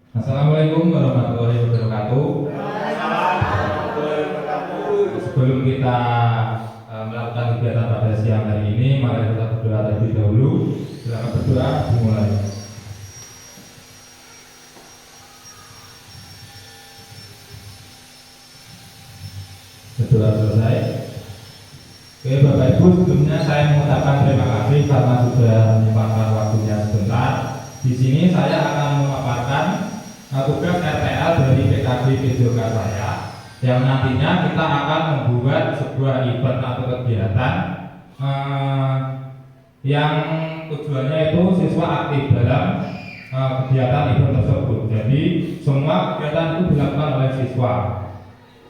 Assalamualaikum warahmatullahi wabarakatuh. Sebelum kita melakukan kegiatan pada siang hari ini, mari kita berdoa terlebih dahulu. Silakan berdoa, dimulai. Berdoa selesai. Oke, Bapak Ibu, sebelumnya saya mengucapkan terima kasih karena sudah menyempatkan waktunya sebentar. Di sini saya akan memaparkan tugas RTL dari PKB PJOK saya, yang nantinya kita akan membuat sebuah event atau kegiatan yang tujuannya itu siswa aktif dalam kegiatan event tersebut. Jadi semua kegiatan itu dilakukan oleh siswa.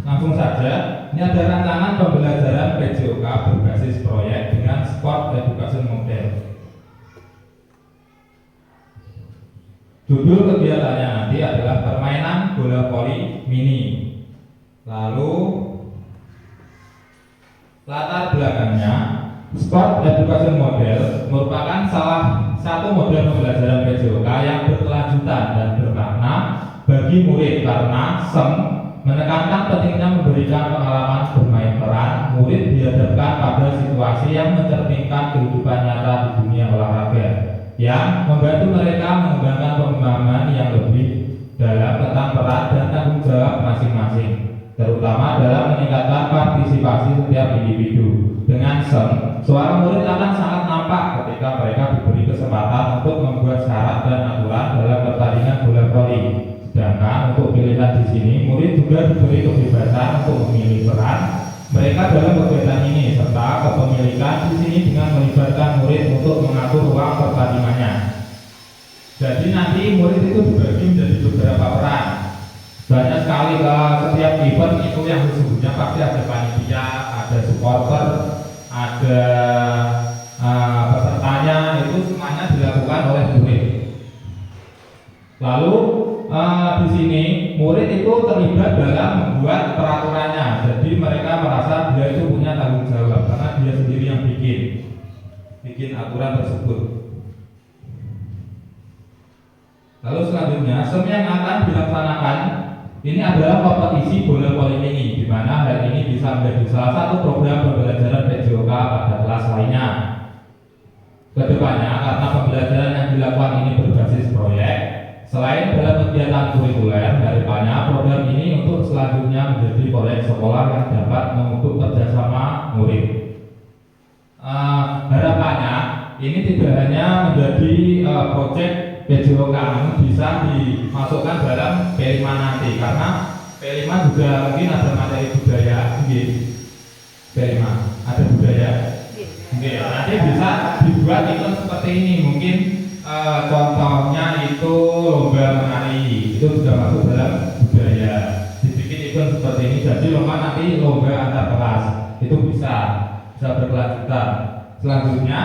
Langsung saja, ini ada rancangan pembelajaran PJOK berbasis proyek dengan Sport Education Model. Judul kegiatannya nanti adalah permainan bola voli mini. Lalu latar belakangnya, Sport Education Model merupakan salah satu model pembelajaran PJOK yang berkelanjutan dan bermakna bagi murid karena menekankan pentingnya memberikan pengalaman bermain peran. Murid dihadapkan pada situasi yang mencerminkan kehidupan nyata di dunia olahraga, yang membantu mereka mengembangkan pemahaman yang lebih dalam tentang peran dan tanggung jawab masing-masing, terutama dalam meningkatkan partisipasi setiap individu. Dengan suara murid akan sangat nampak ketika mereka diberi kesempatan untuk membuat syarat dan aturan dalam pertandingan bola voli. Sedangkan untuk pilihan di sini, murid juga diberi kebebasan untuk memilih peran mereka dalam kegiatan ini, serta kepemilikan di sini dengan melibatkan murid untuk mengatur ruang pertandingannya. Jadi nanti murid itu dibagi menjadi beberapa peran. Banyak sekali ke setiap event itu yang sesungguhnya pasti ada panitia, ada supporter, ada pesertanya, itu semuanya dilakukan oleh murid. Lalu di sini murid itu terlibat dalam membuat peraturannya. Jadi mereka merasa dia itu punya tanggung jawab karena dia sendiri yang bikin aturan tersebut. Lalu selanjutnya, yang akan dilaksanakan ini adalah kompetisi bola voli mini, di mana hal ini bisa menjadi salah satu program pembelajaran PJOK pada kelas lainnya. Kedepannya, karena pembelajaran yang dilakukan ini berbasis proyek, selain dalam kegiatan kurikuler, harapannya program ini untuk selanjutnya menjadi proyek sekolah yang dapat memupuk kerjasama murid. Harapannya ini tidak hanya menjadi proyek PJOK, namun bisa dimasukkan dalam P5 nanti, karena P5 juga mungkin ada materi budaya. P5 ada budaya. Nanti bisa dibuat event seperti ini, mungkin contohnya itu lomba menari, itu sudah masuk dalam budaya. Dibikin event seperti ini, jadi lomba nanti lomba antar kelas, itu bisa berkelanjutan. Selanjutnya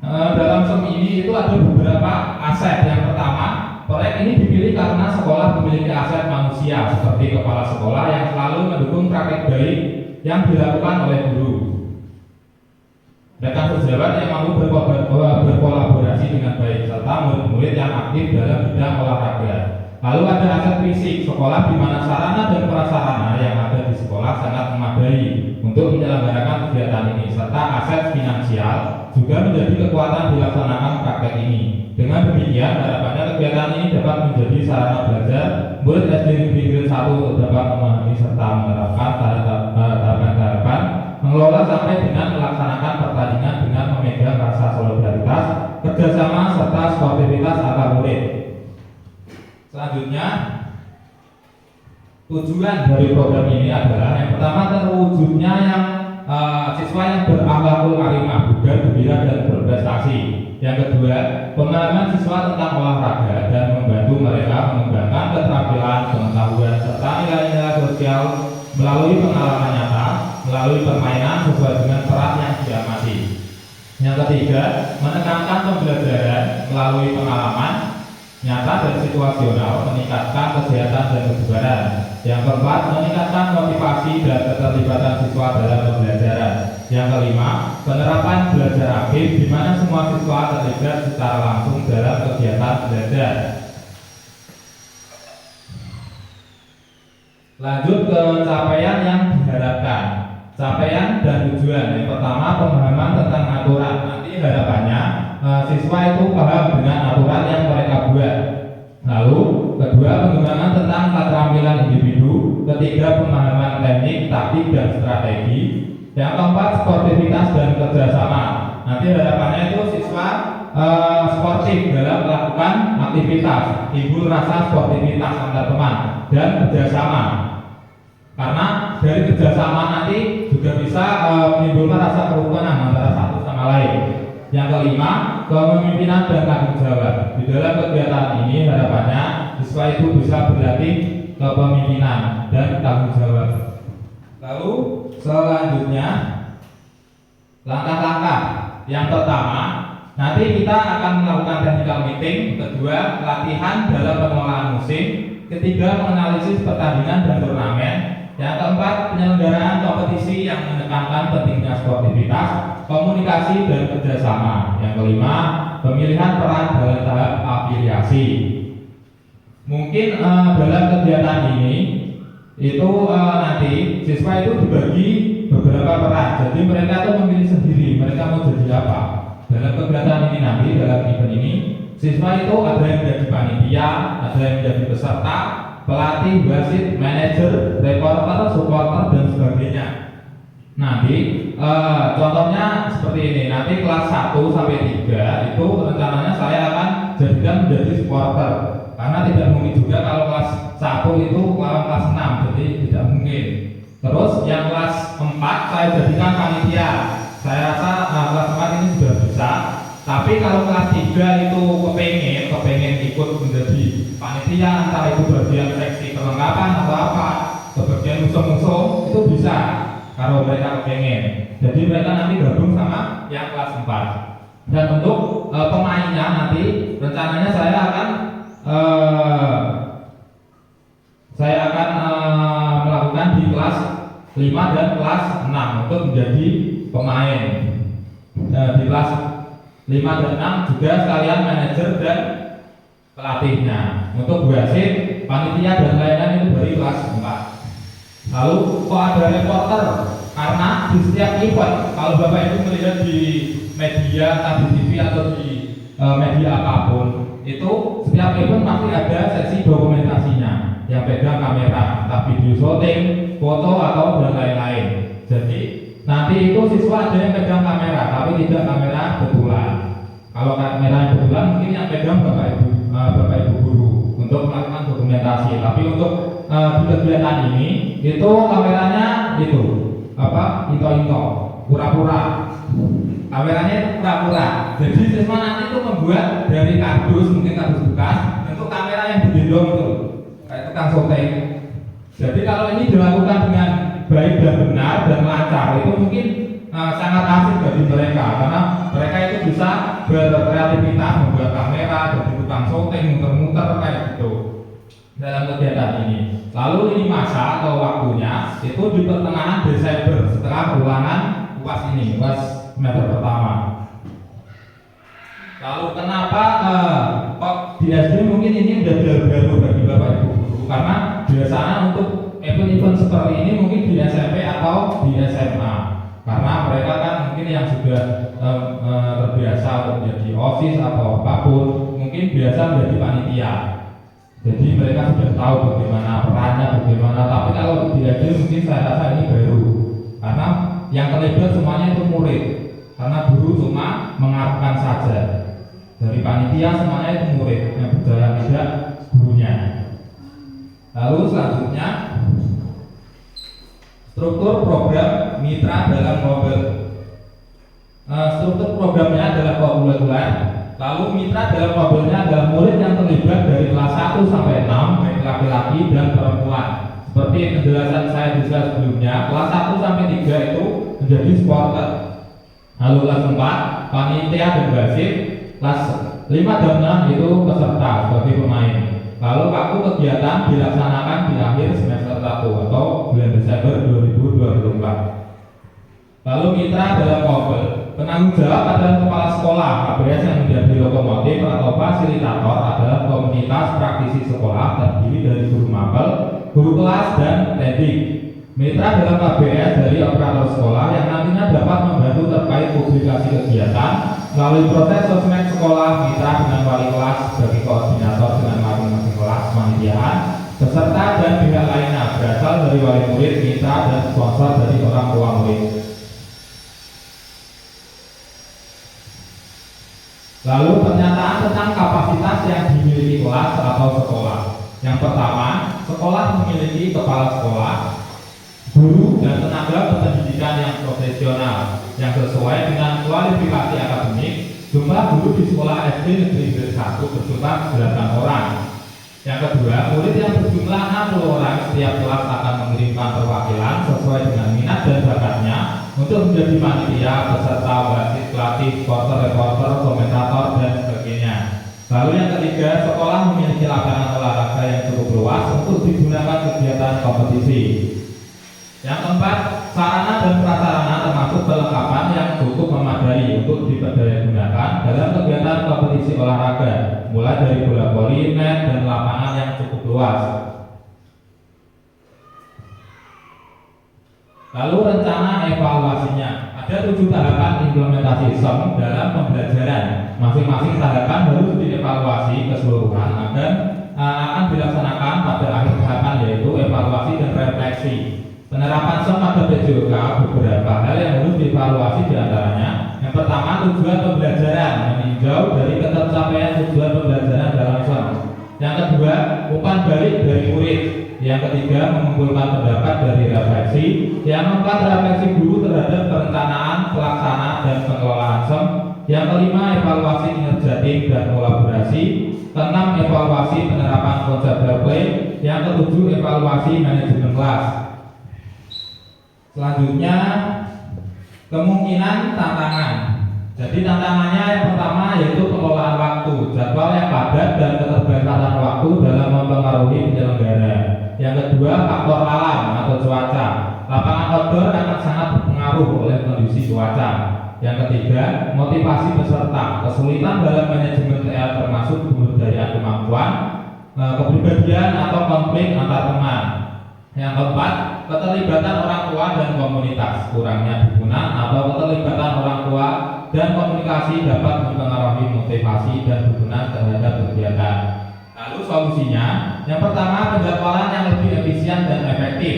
dalam ini itu ada beberapa aset. Yang pertama, proyek ini dipilih karena sekolah memiliki aset manusia seperti kepala sekolah yang selalu mendukung praktek baik yang dilakukan oleh guru, rekan sejawat yang mampu berkolaborasi dengan baik, serta murid-murid yang aktif dalam bidang olahraga. Lalu ada aset fisik sekolah, di mana sarana dan prasarana yang ada di sekolah sangat memadai untuk menyelenggarakan kegiatan ini, serta aset finansial juga menjadi kekuatan dilaksanakan praktek ini. Dengan demikian, harapannya kegiatan ini dapat menjadi sarana belajar murid SD Negeri Grade 1 untuk dapat memahami serta menerapkan tahapan-tahapan mengelola sampai dengan melaksanakan pertandingan dengan memegang rasa solidaritas, kerjasama, serta sportivitas antar murid. Selanjutnya, tujuan dari program ini adalah yang pertama, terwujudnya yang siswa yang berakhlakul karimah, budaya, gembira, dan berprestasi. Yang kedua, pemahaman siswa tentang olahraga dan membantu mereka mengembangkan keterampilan, pengetahuan, serta nilai-nilai sosial melalui pengalaman nyata, melalui permainan sesuai dengan peran yang diamati. Yang ketiga, menekankan pembelajaran melalui pengalaman nyata dan situasional, meningkatkan kesehatan dan kebugaran. Yang keempat, meningkatkan motivasi dan keterlibatan siswa dalam pembelajaran. Yang kelima, penerapan belajar aktif, di mana semua siswa terlibat secara langsung dalam kegiatan belajar. Lanjut ke capaian yang diharapkan. Capaian dan tujuan. Yang pertama, pemahaman tentang aturan. Nanti harapannya siswa itu paham dengan aturan yang mereka buat. Lalu, kedua, pengembangan tentang keterampilan individu. Ketiga, pemahaman teknik, taktik, dan strategi. Yang keempat, sportivitas dan kerjasama. Nanti harapannya itu siswa sportif dalam melakukan aktivitas, timbul rasa sportivitas antar teman dan kerjasama. Karena dari kerjasama nanti juga bisa menimbulkan rasa kerukunan antara satu sama lain. Yang kelima, kepemimpinan dan tanggung jawab. Di dalam kegiatan ini harapannya siswa itu bisa berlatih kepemimpinan dan tanggung jawab. Lalu selanjutnya langkah-langkah. Yang pertama, nanti kita akan melakukan technical meeting. Kedua, latihan dalam pengelolaan musim. Ketiga, menganalisis pertandingan dan turnamen. Yang keempat, penyelenggaraan kompetisi yang menekankan pentingnya sportivitas, komunikasi dan kerjasama. Yang kelima, pemilihan peran dalam tahap afiliasi. Mungkin dalam kegiatan ini itu nanti siswa itu dibagi beberapa peran. Jadi mereka itu memilih sendiri mereka mau jadi apa. Dalam kegiatan ini nanti, dalam event ini, siswa itu ada yang menjadi panitia, ada yang menjadi peserta, pelatih, wasit, manajer, reporter, supporter, dan sebagainya. Nanti contohnya seperti ini. Nanti kelas 1 sampai 3 itu rencananya saya akan jadikan menjadi supporter. Karena tidak mungkin juga kalau kelas 1 itu lawan kelas 6, jadi tidak mungkin. Terus yang kelas 4 saya jadikan panitia. Saya rasa kelas 4 ini sudah bisa. Tapi kalau kelas 3 itu kepengen ikut menjadi panitia, entah itu bagian seksi perlengkapan atau apa, bagian musuh-musuh, itu bisa kalau mereka kepengen. Jadi mereka nanti gabung sama yang kelas 4. Dan untuk pemainnya nanti rencananya saya akan melakukan di kelas 5 dan kelas 6 untuk menjadi pemain. Di kelas 5 dan 6 juga sekalian manajer dan pelatihnya. Untuk wasit, panitia dan lain-lain itu dari kelas 4. Lalu kok ada reporter? Karena di setiap event, kalau Bapak Ibu melihat di media, entah di TV atau di media apapun, itu setiap event pasti ada sesi dokumentasinya yang pegang kamera, entah video syuting, foto atau dan lain-lain. Jadi nanti itu siswa ada yang pegang kamera, tapi tidak kamera betulan. Kalau kamera yang betulan mungkin yang pegang Bapak Ibu guru untuk melakukan dokumentasi. Tapi untuk di kegiatan ini itu kameranya itu into pura-pura. Kameranya itu pura-pura. Jadi siswa nanti itu membuat dari kardus, mungkin kardus bekas, untuk kamera yang digendong itu kayak tukang syuting. Jadi kalau ini dilakukan dengan baik dan benar dan lancar, itu mungkin sangat asik bagi mereka, karena mereka itu bisa berkreativitas membuat kamera, jadi tukang syuting, muter-muter kayak gitu dalam kegiatan ini. Lalu ini masa atau waktunya itu di pertengahan Desember setelah ulangan UAS ini, UAS semester pertama. Lalu kenapa kok di SD mungkin ini udah baru bagi Bapak Ibu guru, karena biasanya untuk event-event seperti ini mungkin di SMP atau di SMA, karena mereka kan mungkin yang sudah terbiasa untuk menjadi OSIS atau apapun, mungkin biasa menjadi panitia. Jadi mereka sudah tahu bagaimana perannya, bagaimana. Tapi kalau di SD mungkin saya rasa ini baru, karena yang terlibat semuanya itu murid, karena guru cuma mengarahkan saja. Dari panitia semuanya itu murid, yang berjalan tidak gurunya. Lalu selanjutnya struktur program mitra dalam Robel. Struktur programnya adalah kurikuler. Lalu mitra dalam Robelnya adalah murid yang terlibat dari kelas 1 sampai 6, baik laki-laki dan perempuan. Seperti penjelasan saya di slide sebelumnya, kelas 1 sampai 3 itu menjadi supporter. Lalu kelas 4 panitia dan wasit, kelas 5 dan 6 itu peserta sebagai pemain. Lalu waktu kegiatan dilaksanakan di akhir semester 1 atau bulan Desember 2024. Lalu mitra dalam Robel. Penanggung jawab adalah kepala sekolah. KBS yang menjadi lokomotif atau fasilitator adalah komunitas praktisi sekolah terdiri dari guru mapel, guru kelas, dan pendidik. Mitra dalam KBS dari operator sekolah yang nantinya dapat membantu terkait publikasi kegiatan melalui proses sosmed sekolah. Mitra dengan wali kelas sebagai koordinator dengan masing-masing kelas kepanitiaan, peserta dan pihak lainnya berasal dari wali murid, mitra, dan sponsor dari orang tua murid. Lalu pernyataan tentang kapasitas yang dimiliki kelas atau sekolah. Yang pertama, sekolah memiliki kepala sekolah, guru, dan tenaga pendidikan yang profesional yang sesuai dengan kualifikasi akademik. Jumlah guru di sekolah SD Negeri 1 berjumlah 9 orang. Yang kedua, murid yang berjumlah 60 orang. Setiap kelas akan mengirimkan perwakilan sesuai dengan minat dan bakatnya untuk menjadi panitia, peserta, wasit, pelatih, sponsor, reporter, komentator, dan sebagainya. Lalu yang ketiga, sekolah memiliki lapangan olahraga yang cukup luas untuk digunakan kegiatan kompetisi. Yang keempat, sarana dan prasarana termasuk perlengkapan yang cukup memadai untuk diperdayagunakan dalam kegiatan kompetisi olahraga, mulai dari bola voli, net, dan lapangan yang cukup luas. Lalu rencana evaluasinya, ada 7 tahapan implementasi SEM dalam pembelajaran. Masing-masing tahapan harus dievaluasi keseluruhan agar akan dilaksanakan pada akhir tahapan, yaitu evaluasi dan refleksi. Penerapan SEM pada PJOK beberapa hal yang harus dievaluasi diantaranya. Yang pertama, tujuan pembelajaran, meninjau dari ketercapaian tujuan pembelajaran dalam SEM. Yang kedua, umpan balik dari murid. Yang ketiga, mengumpulkan pendapat dari refleksi. Yang keempat, refleksi guru terhadap perencanaan, pelaksana, dan pengelolaan SEM. Yang kelima, evaluasi kinerja tim dan kolaborasi. Keenam, evaluasi penerapan konsep fair play. Yang ketujuh, evaluasi manajemen kelas. Selanjutnya, kemungkinan tantangan. Jadi tantangannya yang pertama yaitu pengelolaan waktu, jadwal yang padat dan keterbatasan waktu dalam mempengaruhi penyelenggara. Yang kedua, faktor alam atau cuaca. Lapangan outdoor akan sangat berpengaruh oleh kondisi cuaca. Yang ketiga, motivasi peserta, kesulitan dalam manajemen TL termasuk pemberdayaan kemampuan, kepribadian atau konflik antar teman. Yang keempat, keterlibatan orang tua dan komunitas, kurangnya dukungan atau keterlibatan orang tua dan komunikasi dapat mempengaruhi motivasi dan dukungan terhadap kegiatan. Lalu solusinya, yang pertama, penjadwalan yang lebih efisien dan efektif.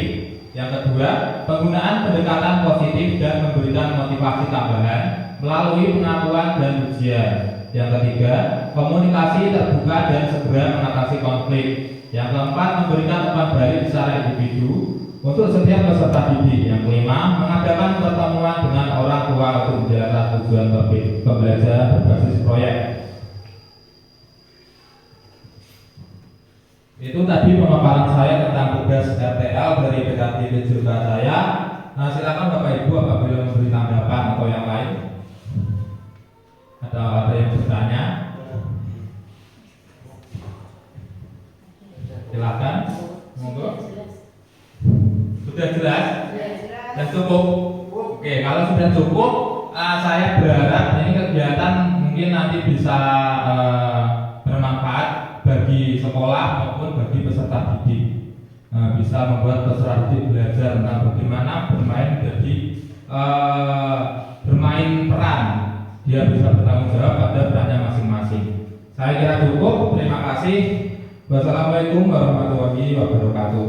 Yang kedua, penggunaan pendekatan positif dan memberikan motivasi tambahan melalui pengakuan dan ujian. Yang ketiga, komunikasi terbuka dan segera mengatasi konflik. Yang keempat, memberikan umpan balik secara individu untuk setiap peserta didik. Yang kelima, mengadakan pertemuan dengan orang tua untuk menjalankan tujuan pembelajaran berbasis proyek. Itu tadi pemaparan saya tentang tugas RTL dari PKT PJOK saya. Nah, silakan Bapak Ibu apabila memberi tanggapan atau yang lain. Ada yang bertanya? Silakan. Monggo. Sudah jelas? Dan cukup. Oke, kalau sudah cukup, saya berharap ini kegiatan mungkin nanti bisa bermanfaat bagi sekolah maupun bagi peserta didik. Bisa membuat peserta didik belajar tentang bagaimana bermain bermain peran. Dia bisa bertanggung jawab pada perannya masing-masing. Saya kira cukup. Terima kasih. Wassalamualaikum warahmatullahi wabarakatuh.